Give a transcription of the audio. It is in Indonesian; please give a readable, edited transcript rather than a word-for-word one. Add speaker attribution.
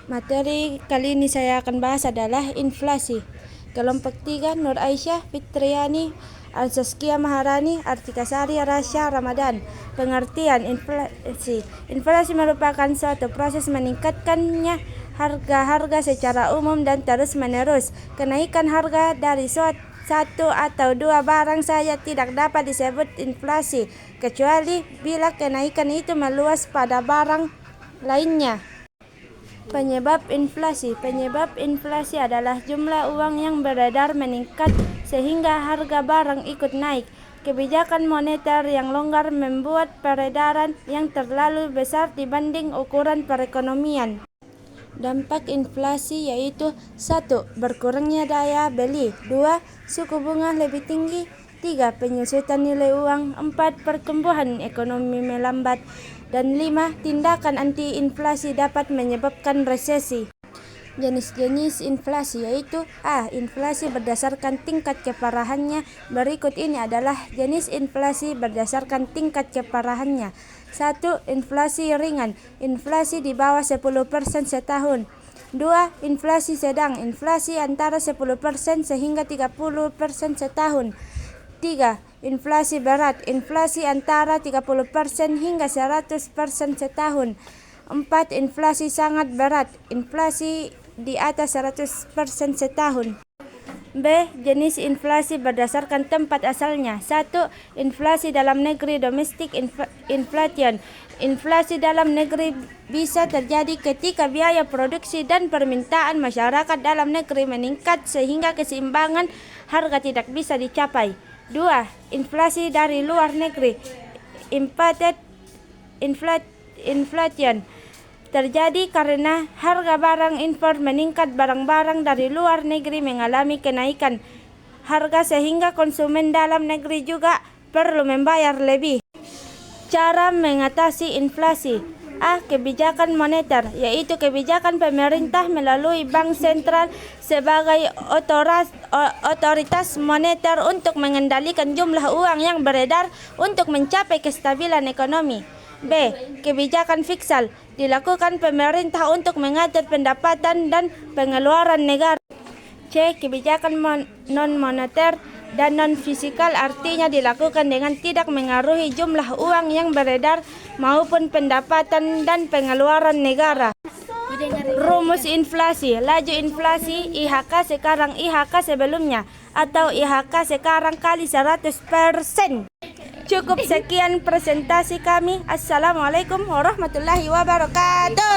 Speaker 1: Materi kali ini saya akan bahas adalah inflasi. Kelompok 3, Nur Aisyah, Fitriani, Al-Saskia Maharani, Artika Sari, Rasya Ramadan. Pengertian inflasi. Inflasi merupakan suatu proses meningkatkannya harga-harga secara umum dan terus-menerus. Kenaikan harga dari satu atau dua barang saja tidak dapat disebut inflasi, kecuali bila kenaikan itu meluas pada barang lainnya. Penyebab inflasi adalah jumlah uang yang beredar meningkat sehingga harga barang ikut naik. Kebijakan moneter yang longgar membuat peredaran yang terlalu besar dibanding ukuran perekonomian. Dampak inflasi yaitu 1. Berkurangnya daya beli. 2. Suku bunga lebih tinggi. 3. Penyusutan nilai uang. 4. Pertumbuhan ekonomi melambat. Dan 5. Tindakan anti-inflasi dapat menyebabkan resesi. Jenis-jenis inflasi yaitu A. Inflasi berdasarkan tingkat keparahannya. Berikut ini adalah jenis inflasi berdasarkan tingkat keparahannya. 1. Inflasi ringan. Inflasi di bawah 10% setahun. 2. Inflasi sedang. Inflasi antara 10% sehingga 30% setahun. 3. Inflasi berat. Inflasi antara 30% hingga 100% setahun. 4. Inflasi sangat berat. Inflasi di atas 100% setahun. B. Jenis inflasi berdasarkan tempat asalnya. 1. Inflasi dalam negeri, domestic inflation. Inflasi dalam negeri bisa terjadi ketika biaya produksi dan permintaan masyarakat dalam negeri meningkat sehingga keseimbangan harga tidak bisa dicapai. 2. Inflasi dari luar negeri, imported inflation, terjadi karena harga barang impor meningkat. Barang-barang dari luar negeri mengalami kenaikan harga sehingga konsumen dalam negeri juga perlu membayar lebih. Cara mengatasi inflasi. A. Kebijakan moneter, yaitu kebijakan pemerintah melalui bank sentral sebagai otoritas moneter untuk mengendalikan jumlah uang yang beredar untuk mencapai kestabilan ekonomi. B. Kebijakan fiskal, dilakukan pemerintah untuk mengatur pendapatan dan pengeluaran negara. C. Kebijakan non-moneter dan non-fiskal, artinya dilakukan dengan tidak mengaruhi jumlah uang yang beredar maupun pendapatan dan pengeluaran negara. Rumus inflasi. Laju inflasi IHK sekarang IHK sebelumnya, atau IHK sekarang kali 100%. Cukup sekian presentasi kami. Assalamualaikum warahmatullahi wabarakatuh.